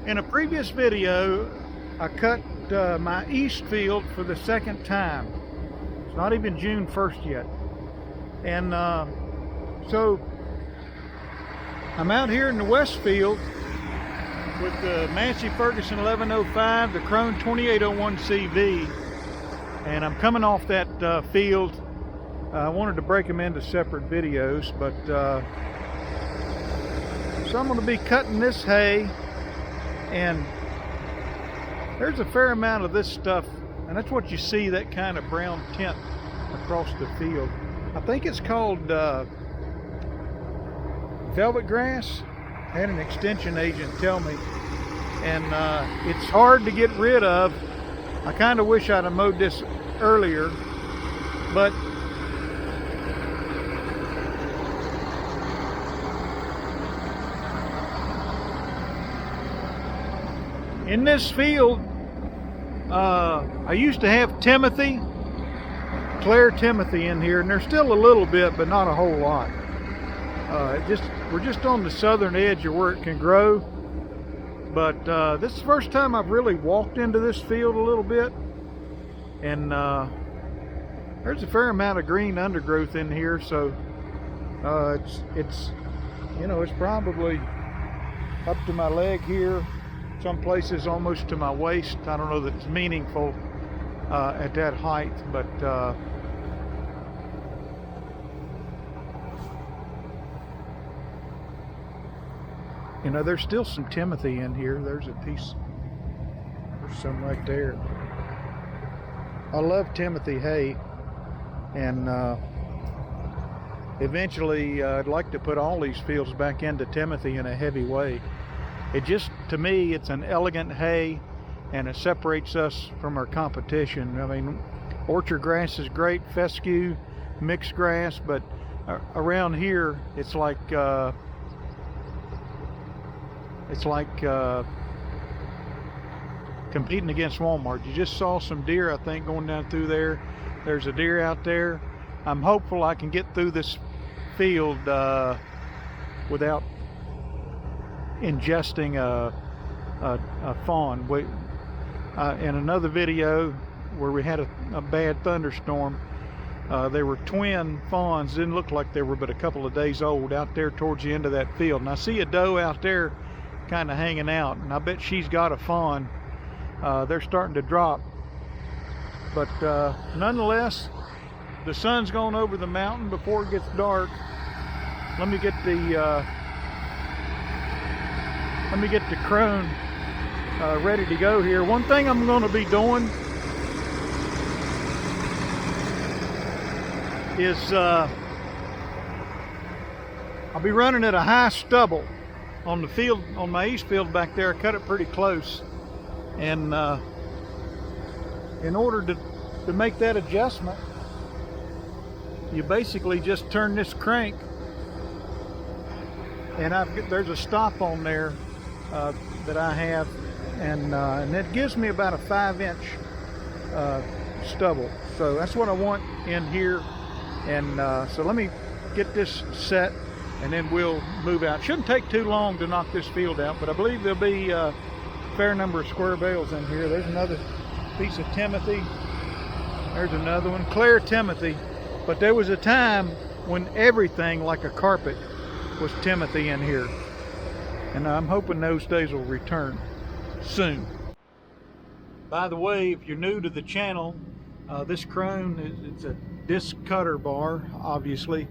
In a previous video, I cut my east field for the second time. It's not even June 1st yet. And so I'm out here in the west field with the Massey Ferguson 1105, the Krone 2801cv. And I'm coming off that field. I wanted to break them into separate videos, but so I'm going to be cutting this hay, and there's a fair amount of this stuff, and that's what you see, that kind of brown tint across the field. I think it's called velvet grass. I had an extension agent tell me, and it's hard to get rid of. I kind of wish I'd have mowed this earlier, but in this field, I used to have Timothy, Claire Timothy in here, and there's still a little bit, but not a whole lot. We're just on the southern edge of where it can grow, but this is the first time I've really walked into this field a little bit, and there's a fair amount of green undergrowth in here, so it's you know, it's probably up to my leg here. Some places almost to my waist. I don't know that it's meaningful at that height, but you know, there's still some Timothy in here. There's a piece, there's some right there. I love Timothy hay, and eventually I'd like to put all these fields back into Timothy in a heavy way. It just, to me, it's an elegant hay, and it separates us from our competition. I mean, orchard grass is great, fescue, mixed grass, but around here it's like competing against Walmart. You just saw some deer, I think, going down through there. There's a deer out there. I'm hopeful I can get through this field without ingesting a fawn. In another video where we had a bad thunderstorm, there were twin fawns. Didn't look like they were but a couple of days old out there towards the end of that field, and I see a doe out there kind of hanging out, and I bet she's got a fawn. They're starting to drop, but nonetheless, the sun's gone over the mountain before it gets dark. Let me get the Krone ready to go here. One thing I'm going to be doing is I'll be running at a high stubble on the field, on my east field back there. I cut it pretty close, and in order to make that adjustment, you basically just turn this crank, and there's a stop on there that I have, and it gives me about a 5-inch stubble. So that's what I want in here, and so let me get this set, and then we'll move out. Shouldn't take too long to knock this field out, but I believe there'll be a fair number of square bales in here. There's another piece of Timothy. There's another one, Claire Timothy. But there was a time when everything like a carpet was Timothy in here, and I'm hoping those days will return soon. By the way, if you're new to the channel, this Krone, it's a disc cutter bar, obviously,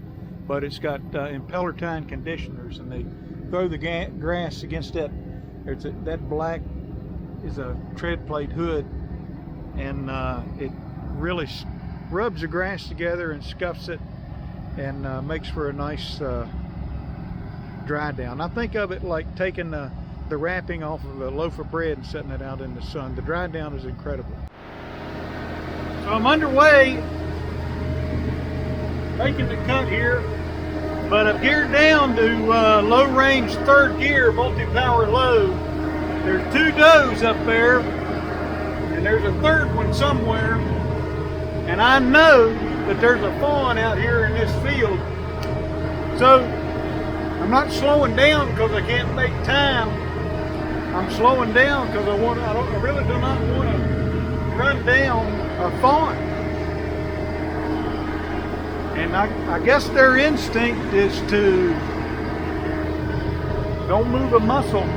but it's got impeller tine conditioners, and they throw the grass against that. That black is a tread plate hood, and it really rubs the grass together and scuffs it, and makes for a nice dry down. I think of it like taking the wrapping off of a loaf of bread and setting it out in the sun. The dry down is incredible. So I'm underway making the cut here, but I've geared down to low range third gear, multi-power low. There's two does up there, and there's a third one somewhere, and I know that there's a fawn out here in this field. So I'm not slowing down because I can't make time. I'm slowing down because I really do not want to run down a fawn. And I guess their instinct is to don't move a muscle.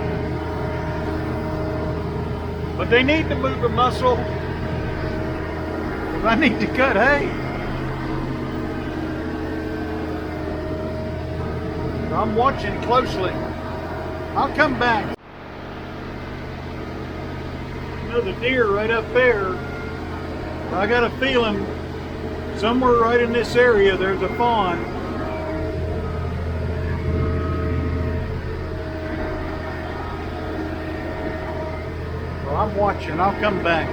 But they need to move a muscle because I need to cut hay. So I'm watching closely. I'll come back. The deer right up there. I got a feeling somewhere right in this area there's a fawn. Well, I'm watching. I'll come back.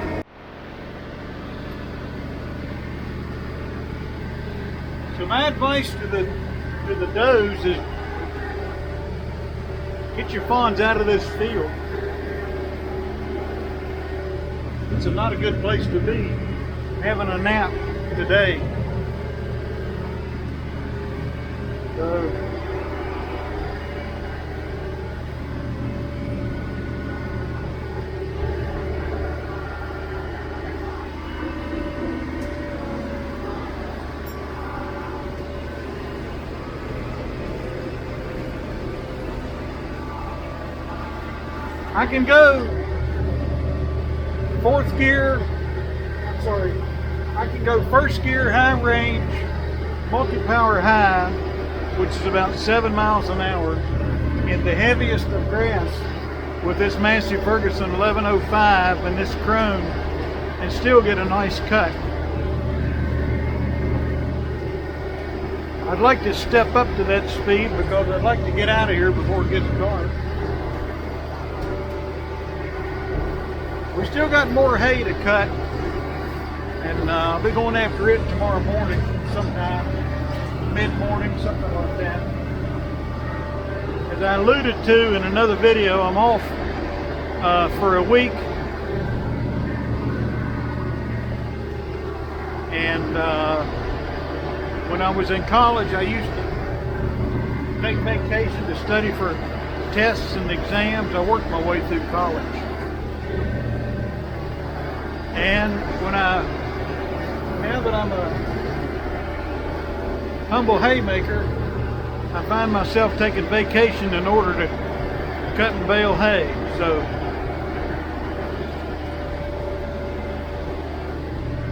So my advice to the does is get your fawns out of this field. It's not a good place to be having a nap today. So I can go I can go first gear high range, multi-power high, which is about 7 miles an hour, in the heaviest of grass with this Massey Ferguson 1105 and this Krone, and still get a nice cut. I'd like to step up to that speed because I'd like to get out of here before it gets dark. We still got more hay to cut, and I'll be going after it tomorrow morning sometime, mid-morning, something like that. As I alluded to in another video, I'm off for a week, and when I was in college I used to take vacation to study for tests and exams. I worked my way through college. And now that I'm a humble haymaker, I find myself taking vacation in order to cut and bale hay. So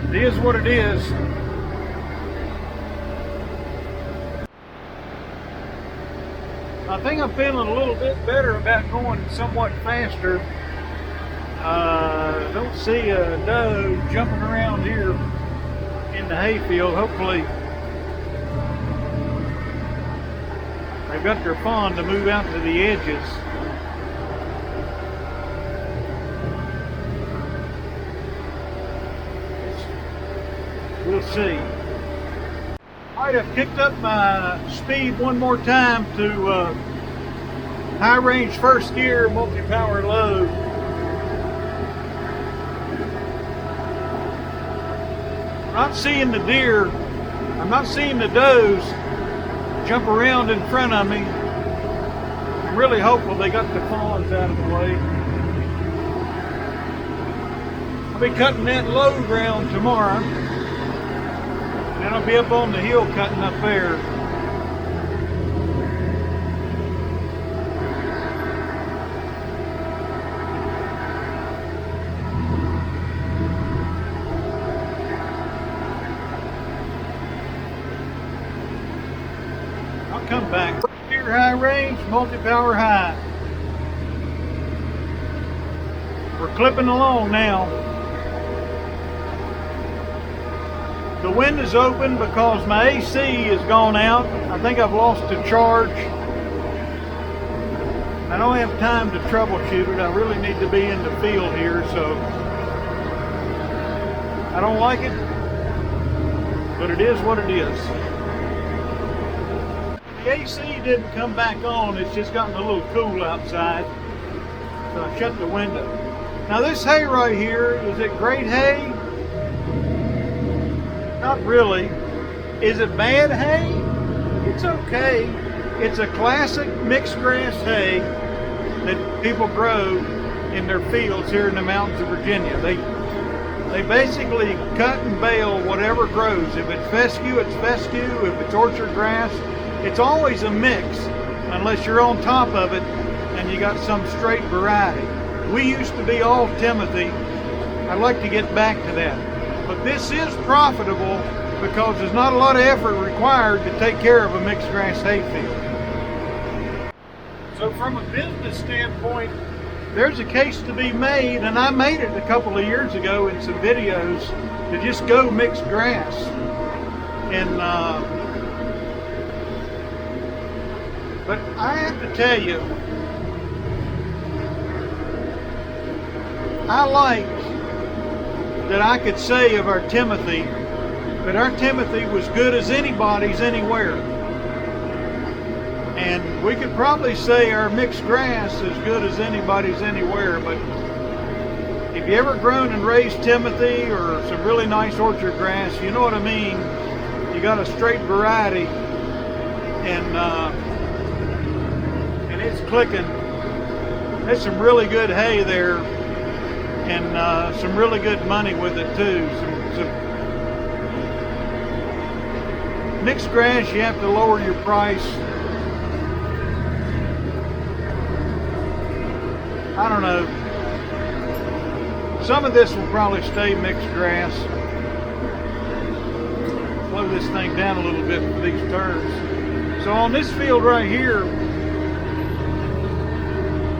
it is what it is. I think I'm feeling a little bit better about going somewhat faster. Don't see a doe jumping around here in the hayfield. Hopefully they've got their fawn to move out to the edges. We'll see. Alright, I've kicked up my speed one more time to high range first gear, multi-power low. I'm not seeing the deer, I'm not seeing the does jump around in front of me. I'm really hopeful they got the fawns out of the way. I'll be cutting that low ground tomorrow, and then I'll be up on the hill cutting up there. Come back. Gear high range, multi-power high. We're clipping along now. The wind is open because my AC has gone out. I think I've lost a charge. I don't have time to troubleshoot it. I really need to be in the field here, so I don't like it, but it is what it is. The AC didn't come back on, it's just gotten a little cool outside, so I shut the window. Now this hay right here, is it great hay? Not really. Is it bad hay? It's okay. It's a classic mixed grass hay that people grow in their fields here in the mountains of Virginia. They basically cut and bale whatever grows. If it's fescue, it's fescue. If it's orchard grass, it's always a mix, unless you're on top of it and you got some straight variety. We used to be all Timothy. I'd like to get back to that. But this is profitable because there's not a lot of effort required to take care of a mixed grass hay field. So from a business standpoint, there's a case to be made, and I made it a couple of years ago in some videos, to just go mixed grass. And but I have to tell you, I like that I could say of our Timothy that our Timothy was good as anybody's anywhere. And we could probably say our mixed grass is good as anybody's anywhere, but if you ever grown and raised Timothy or some really nice orchard grass, you know what I mean. You got a straight variety, and it's clicking. There's some really good hay there, and some really good money with it too. Some mixed grass, you have to lower your price. I don't know. Some of this will probably stay mixed grass. Slow this thing down a little bit for these turns. So on this field right here,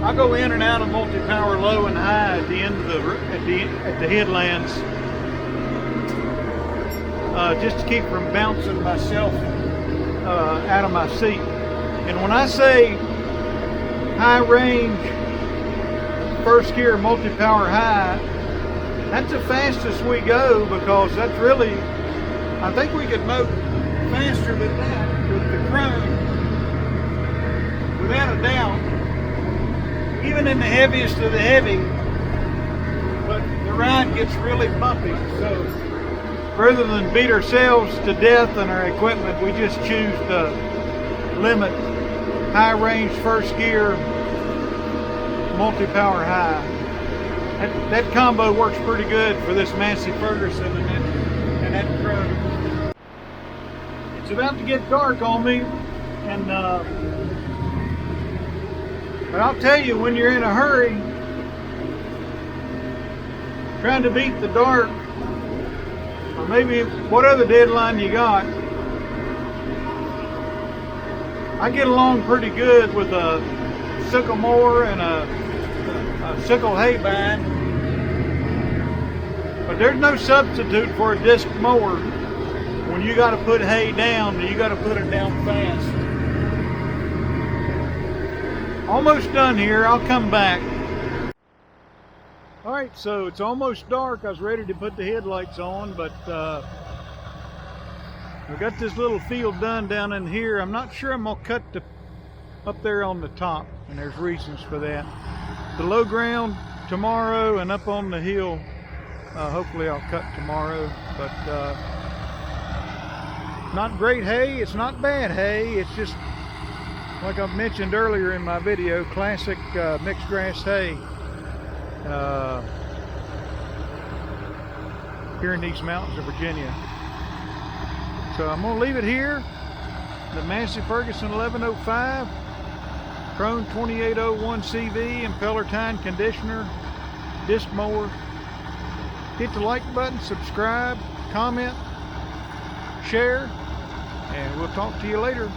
I go in and out of multi-power low and high at the end of at the headlands, just to keep from bouncing myself out of my seat. And when I say high range first gear multi-power high, that's the fastest we go, because that's really, I think we could mow faster than that with the Krone, without a doubt, even in the heaviest of the heavy. But the ride gets really bumpy, so rather than beat ourselves to death in our equipment, we just choose to limit high range first gear multi-power high. That combo works pretty good for this Massey Ferguson and that Krone. It's about to get dark on me, and but I'll tell you, when you're in a hurry, trying to beat the dark, or maybe what other deadline you got, I get along pretty good with a sickle mower and a sickle hay bind, but there's no substitute for a disc mower. When you got to put hay down, you got to put it down fast. Almost done here. I'll come back. All right, so it's almost dark. I was ready to put the headlights on, but we got this little field done down in here. I'm not sure I'm gonna cut up there on the top, and there's reasons for that. The low ground tomorrow, and up on the hill, hopefully I'll cut tomorrow. But not great hay, it's not bad hay, it's just, like I mentioned earlier in my video, classic mixed grass hay here in these mountains of Virginia. So I'm going to leave it here. The Massey Ferguson 1105, Krone 2801cv, impeller tine conditioner, disc mower. Hit the like button, subscribe, comment, share, and we'll talk to you later.